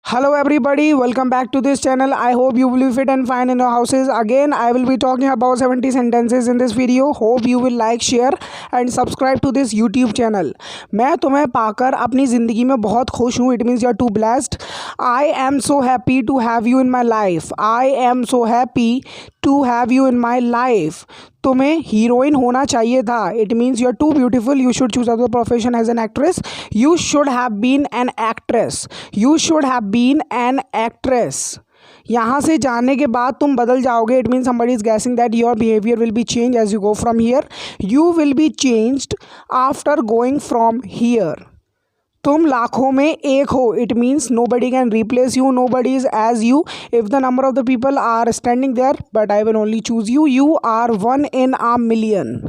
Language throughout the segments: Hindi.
Hello everybody, welcome back to this channel. I hope you will be fit and fine in your houses. Again, I will be talking about 70 sentences in this video. Hope you will like, share and subscribe to this YouTube channel. मैं तुम्हें पाकर अपनी ज़िंदगी में बहुत खुश हूँ. It means you are too blessed. I am so happy to have you in my life. I am so happy to have you in my life. तुम्हें हीरोइन होना चाहिए था. It means you are too beautiful. You should choose other profession as an actress. You should have been an actress. You should have been an actress. यहाँ से जाने के बाद तुम बदल जाओगे. It means somebody is guessing that your behaviour will be change as you go from here. You will be changed after going from here. तुम लाखों में एक हो. It means nobody can replace you. Nobody is as you. If the number of the people are standing there but I will only choose you. You are one in a million.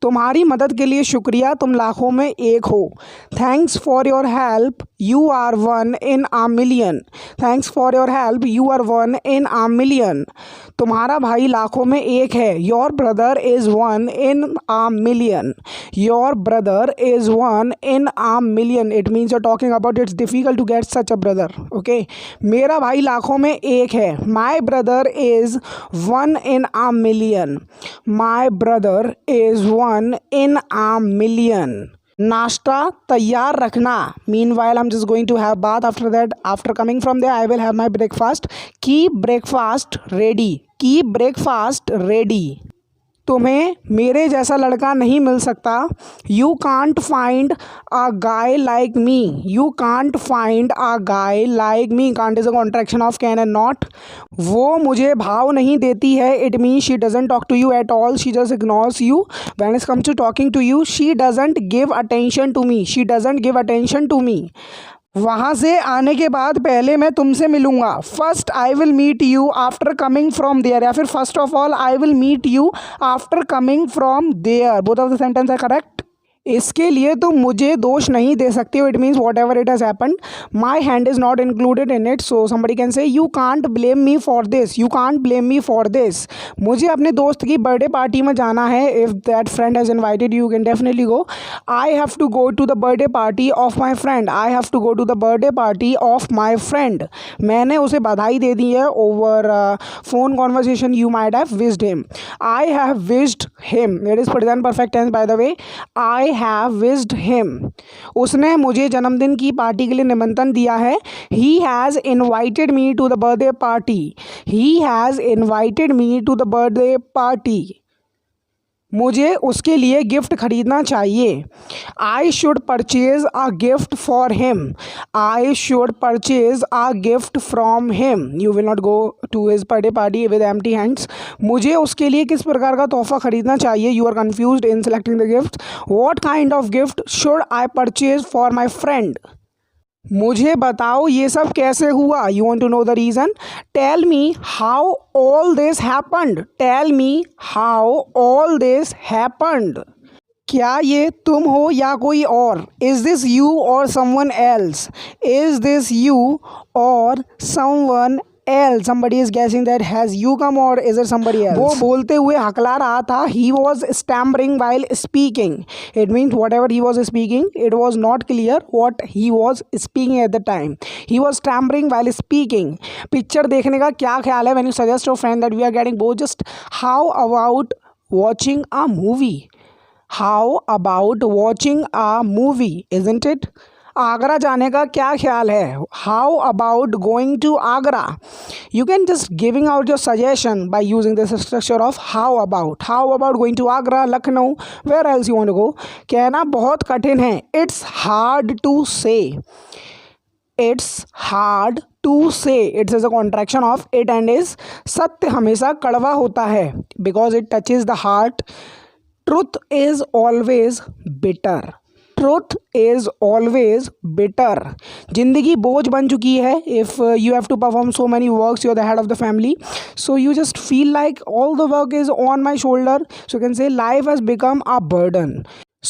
तुम्हारी मदद के लिए शुक्रिया. तुम लाखों में एक हो. Thanks for your help. You are one in a million. Thanks for your help. You are one in a million. तुम्हारा भाई लाखों में एक है. Your brother is one in a million. Your brother is one in a million. It means you are talking about it's difficult to get such a brother. Okay. मेरा भाई लाखों में एक है. My brother is one in a million. My brother is one in a million. नाश्ता तैयार रखना. Meanwhile I'm just going to have bath. After that, after coming from there, I will have my breakfast. Keep breakfast ready. Keep breakfast ready. तुम्हें मेरे जैसा लड़का नहीं मिल सकता. You can't find a guy like me. You can't find a guy like me. Can't is a contraction of can and not. वो मुझे भाव नहीं देती है. It means she doesn't talk to you at all. She just ignores you. When it comes to talking to you, she doesn't give attention to me. She doesn't give attention to me. वहाँ से आने के बाद पहले मैं तुमसे मिलूँगा. First I will meet you after coming from there. या फिर first of all I will meet you after coming from there. Both of the sentence are correct. इसके लिए तुम मुझे दोष नहीं दे सकते हो. It means whatever it has happened, my hand is not included in it. So somebody can say you can't blame me for this. You can't blame me for this. मुझे अपने दोस्त की बर्थडे पार्टी में जाना है. If that friend has invited you can definitely go. I have to go to the birthday party of my friend. I have to go to the birthday party of my friend. मैंने उसे बधाई दे दी है. Over phone conversation you might have wished him. I have wished him. It is present perfect tense by the way. I have wished him. उसने मुझे जन्मदिन की पार्टी के लिए निमंत्रण दिया है. He has invited me to the birthday party. He has invited me to the birthday party. मुझे उसके लिए गिफ्ट खरीदना चाहिए. I should purchase a gift for him. I should purchase a gift from him. You will not go to his birthday party with empty hands. मुझे उसके लिए किस प्रकार का तोहफा खरीदना चाहिए. You are confused in selecting the gift. What kind of gift should I purchase for my friend. मुझे बताओ ये सब कैसे हुआ. You want to know the reason. Tell me how all this happened. Tell me how all this happened. क्या ये तुम हो या कोई और. इज़ दिस यू और someone else. Is this you और someone else. Somebody is guessing that has you come or is it somebody else. वो बोलते हुए हकला रहा था. He was stammering while speaking. It means whatever he was speaking, it was not clear what he was speaking at the time. He was stammering while speaking. Picture देखने का क्या ख्याल है. When you suggest to a friend that we are getting bored, just how about watching a movie. How about watching a movie, isn't it? Agra जाने का क्या ख्याल है. How about going to Agra. You can just giving out your suggestion by using this structure of how about. How about going to Agra, Lucknow, where else you want to go. कहना बहुत कठिन है. It's hard to say. It's hard to say. It's is a contraction of it and is. सत्य हमेशा कड़वा होता है because it touches the heart. Truth is always bitter. Truth is always bitter. जिंदगी बोझ बन चुकी है. If you have to perform so many works, you are the head of the family, so you just feel like all the work is on my shoulder. So can say life has become a burden.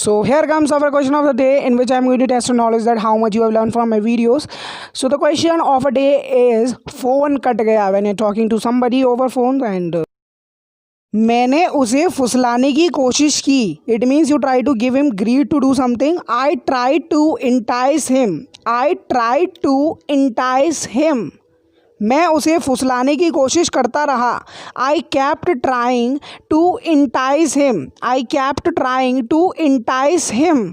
So here comes our question of the day, in which I am going to test your knowledge that how much you have learned from my videos. So the question of a day is phone cut गया. When you're talking to somebody over phone and मैंने उसे फुसलाने की कोशिश की. It means you try to give him greed to do something. I try to entice him. I tried to entice him. मैं उसे फुसलाने की कोशिश करता रहा. I kept trying to entice him. I kept trying to entice him.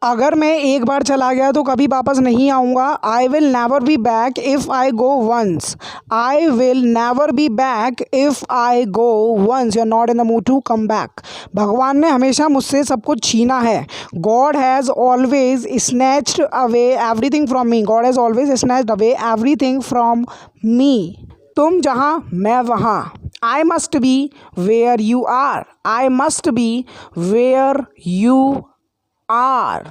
अगर मैं एक बार चला गया तो कभी वापस नहीं आऊँगा. I will never be back if I go once. I will never be back if I go once. You are not in the mood to come back. भगवान ने हमेशा मुझसे सब कुछ छीना है. God has always snatched away everything from me. God has always snatched away everything from me. तुम जहाँ मैं वहाँ. I must be where you are. I must be where you are.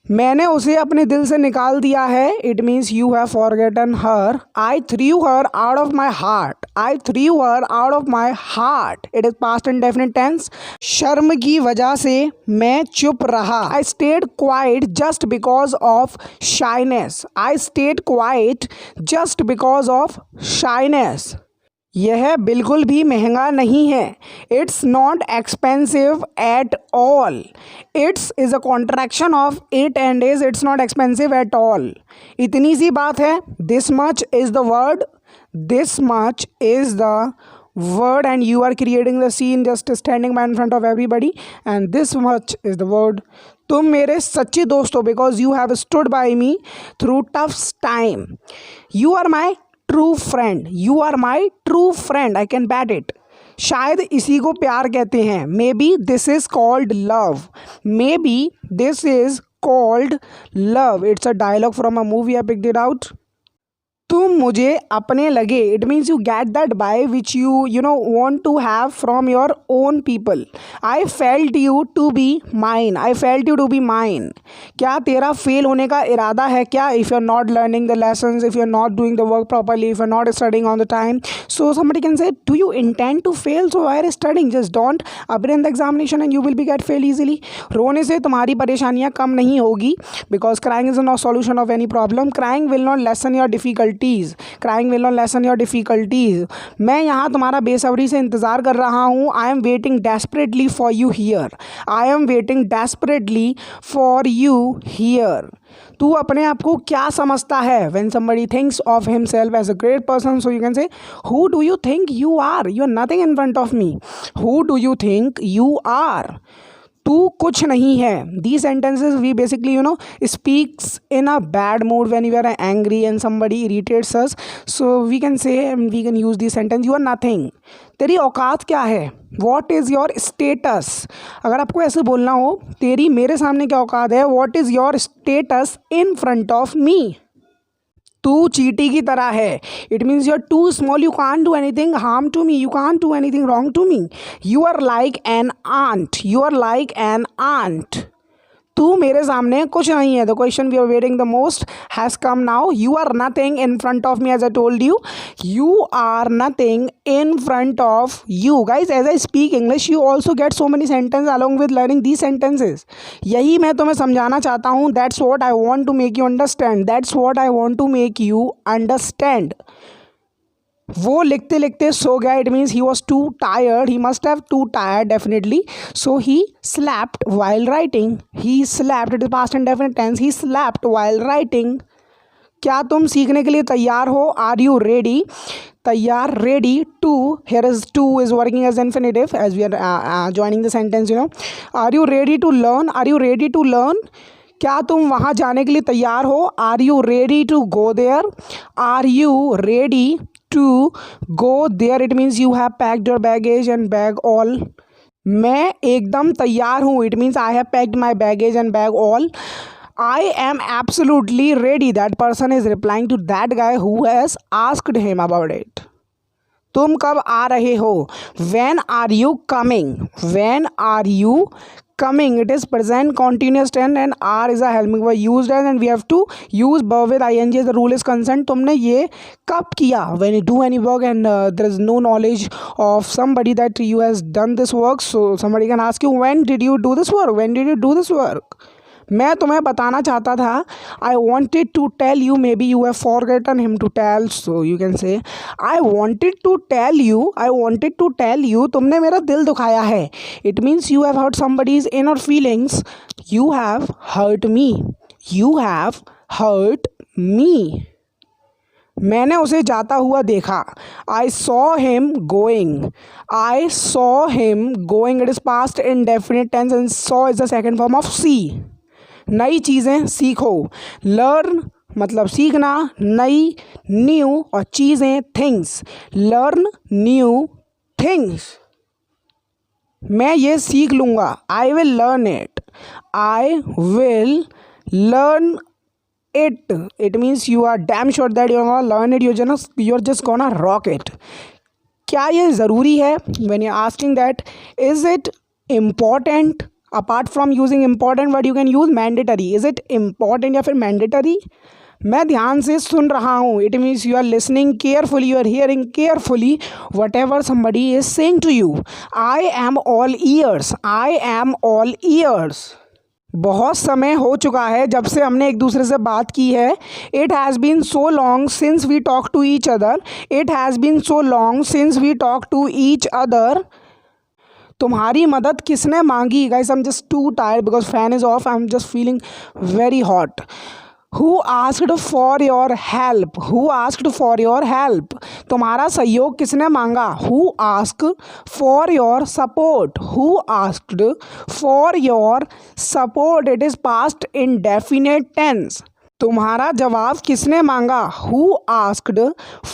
मैंने उसे अपने दिल से निकाल दिया है. It means you have forgotten her. I threw her out of my heart. I threw her out of my heart. It is past indefinite tense. शर्म की वजह से मैं चुप रहा. I stayed quiet just because of shyness. I stayed quiet just because of shyness. यह बिल्कुल भी महंगा नहीं है. It's not expensive at all. It's is a contraction of it and is. It's not expensive at all. इतनी सी बात है. This much is the word. This much is the word and you are creating the scene just standing by in front of everybody and this much is the word. तुम मेरे सच्चे दोस्त हो because you have stood by me through tough time. You are my true friend. You are my true friend. I can bet it. शायद इसी को प्यार कहते हैं. Maybe this is called love. Maybe this is called love. It's a dialogue from a movie. I picked it out. तुम मुझे अपने लगे. It means you get that by which you no want to have from your own people. I felt you to be mine. I felt you to be mine. क्या तेरा फेल होने का इरादा है क्या? If you are not learning the lessons, if you are not doing the work properly, if you are not studying on the time, so somebody can say do you intend to fail, so why are studying? Just don't appear in the examination and you will be get fail easily. रोने से तुम्हारी परेशानियाँ कम नहीं होगी because crying is not solution of any problem. Crying will not lessen your difficulties. Crying will not lessen your difficulties. मैं यहाँ तुम्हारा बेसब्री से इंतज़ार कर रहा हूँ. I am waiting desperately for you here. I am waiting desperately for you here. तू अपने आप को क्या समझता है? When somebody thinks of himself as a great person, so you can say who do you think you are? You are nothing in front of me. Who do you think you are? तू कुछ नहीं है. These sentences we basically speaks in a bad mood when we are angry and somebody irritates us. So we can say and we can use this sentence. You are nothing. तेरी औकात क्या है? What is your status? अगर आपको ऐसे बोलना हो तेरी मेरे सामने क्या औकात है, what is your status in front of me? तू चींटी की तरह है. It means you are too small. You can't do anything harm to me. You can't do anything wrong to me. You are like an ant. You are like an ant. तू मेरे सामने कुछ नहीं है. The question we are waiting the most has come now. You are nothing in front of me. As I told you, you are nothing in front of you. Guys, as I speak English, you also get so many sentences along with learning these sentences. यही मैं तुम्हें समझाना चाहता हूँ. That's what I want to make you understand. That's what I want to make you understand. वो लिखते लिखते सो गया. It means he was too tired. He must have too tired definitely. So he slapped while writing. He slapped. It is past indefinite tense. He slapped while writing. क्या तुम सीखने के लिए तैयार हो? Are you ready? तैयार, ready. Two, here is to is working as infinitive as we are joining the sentence. Are you ready to learn? Are you ready to learn? क्या तुम वहाँ जाने के लिए तैयार हो? Are you ready to go there? Are you ready to go there? It means you have packed your baggage and bag all. मैं एकदम तैयार हूँ. It means I have packed my baggage and bag all. I am absolutely ready. That person is replying to that guy who has asked him about it. तुम कब आ रहे हो? When are you coming? When are you coming? It is present continuous tense and are is a helping verb used as, and we have to use verb with ing as the rule is concerned. तुमने ये कब किया? When you do any work and there is no knowledge of somebody that you has done this work, so somebody can ask you, when did you do this work? When did you do this work? मैं तुम्हें बताना चाहता था, I wanted to tell you, maybe you have forgotten him to tell, so you can say I wanted to tell you, I wanted to tell you, तुमने मेरा दिल दुखाया है. It means you have hurt somebody's inner feelings, you have hurt me, you have hurt me. मैंने उसे जाता हुआ देखा, I saw him going, I saw him going, it is past indefinite tense and saw is the second form of see. नई चीज़ें सीखो, लर्न मतलब सीखना, नई न्यू, और चीज़ें थिंग्स, लर्न न्यू थिंग्स. मैं ये सीख लूँगा, I will learn it, I will learn it. It means you are damn sure that you're gonna learn it, you're just gonna rock it. क्या ये ज़रूरी है? when you're asking that, is it important? apart from using important word you can use mandatory. is it important या फिर mandatory? मैं ध्यान से सुन रहा हूँ, it means you are listening carefully, you are hearing carefully whatever somebody is saying to you. I am all ears, I am all ears. बहुत समय हो चुका है जब से हमने एक दूसरे से बात की है. It has been so long since we talk to each other, it has been so long since we talk to each other. तुम्हारी मदद किसने मांगी? Guys, I am just too tired because fan is off, I am just feeling very hot. Who asked for your help? Who asked for your help? तुम्हारा सहयोग किसने मांगा? Who asked for your support? Who asked for your support? It is past indefinite tense. तुम्हारा जवाब किसने मांगा? Who asked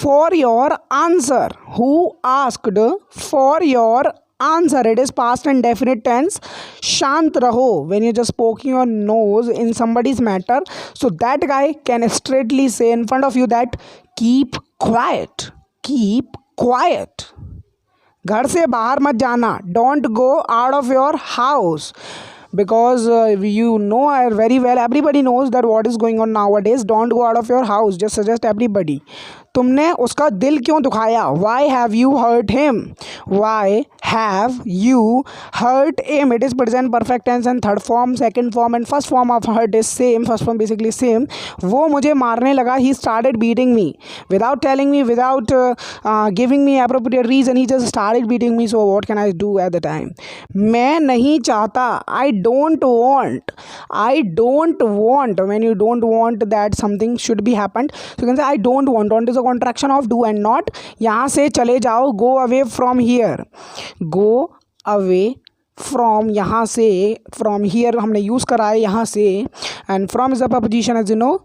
for your answer? Who asked for your answer? It is past and definite tense. शांत रहो, when you're just poking your nose in somebody's matter, so that guy can straightly say in front of you that keep quiet, keep quiet. घर से बाहर मत जाना, don't go out of your house. Because you know very well, everybody knows that what is going on nowadays. Don't go out of your house, just suggest everybody. तुमने उसका दिल क्यों दुखाया? Why have you hurt him? Why have you hurt him? It is present perfect tense and third form, second form and first form of hurt is same. First form basically same. वो मुझे मारने लगा. He started beating me without telling me, without giving me appropriate reason. He just started beating me. So what can I do at the time? मैं नहीं चाहता. I don't want. I don't want. When you don't want that something should be happened, so you can say I don't want. Want is a contraction of do and not. यहाँ से चले जाओ, go away from here, go away from, यहाँ से, from here हमने यूज़ करा है यहाँ से, and from is a preposition as you know.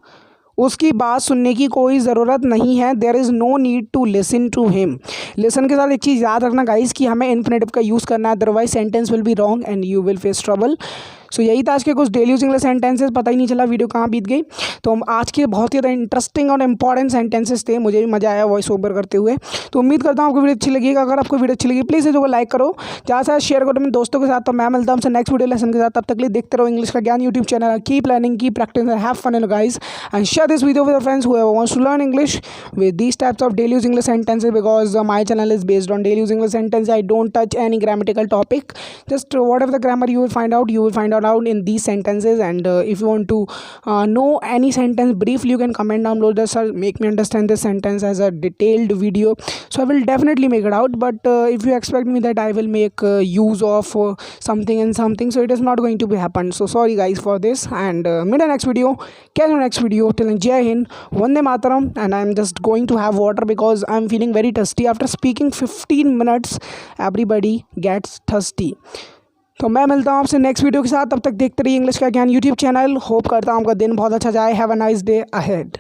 उसकी बात सुनने की कोई ज़रूरत नहीं है. There is no need to listen to him. Listen के साथ एक चीज़ याद रखना गाइस कि हमें इन्फिनेटिव का यूज़ करना है, otherwise sentence will be wrong and you will face trouble. So यही था आज के कुछ डेली यूज इंग्लिश सेंटेंसेस. पता ही नहीं चला वीडियो कहाँ बीत गई. तो हम आज के बहुत ही ज़्यादा इंटरेस्टिंग और इंपॉर्टेंट सेंटेंसेस थे. मुझे भी मज़ा आया वॉइस ओवर करते हुए. तो उम्मीद करता हूँ आपको वीडियो अच्छी लगेगी. अगर आपको वीडियो अच्छी लगी प्लीज़ वीडियो को लाइक करो, ज़्यादा से शेयर करो अपने दोस्तों के साथ. तो मैं मिलता हूँ हमसे नेक्स्ट वीडियो लेसन के साथ. तब तक के लिए देखते रहो इंग्लिश का ज्ञान YouTube channel. Keep learning, keep practice, have fun guys, and share this video with your friends whoever wants to learn English with these types of daily use English sentences, because my channel is based on daily use English sentences. I don't touch any grammatical topic. Just whatever the grammar you will find out out in these sentences. And if you want to know any sentence briefly, you can comment down below. Just make me understand this sentence as a detailed video, so I will definitely make it out. But if you expect me that I will make use of something and something, so it is not going to be happen. So sorry guys for this, and meet the next video. Catch you next video. Till then, Jai Hind, Vande Mataram. And I'm just going to have water because I'm feeling very thirsty. After speaking 15 minutes, everybody gets thirsty. तो मैं मिलता हूँ आपसे नेक्स्ट वीडियो के साथ. तब तक देखते रहिए इंग्लिश का ज्ञान यूट्यूब चैनल. होप करता हूँ आपका दिन बहुत अच्छा जाए. Have a nice day ahead.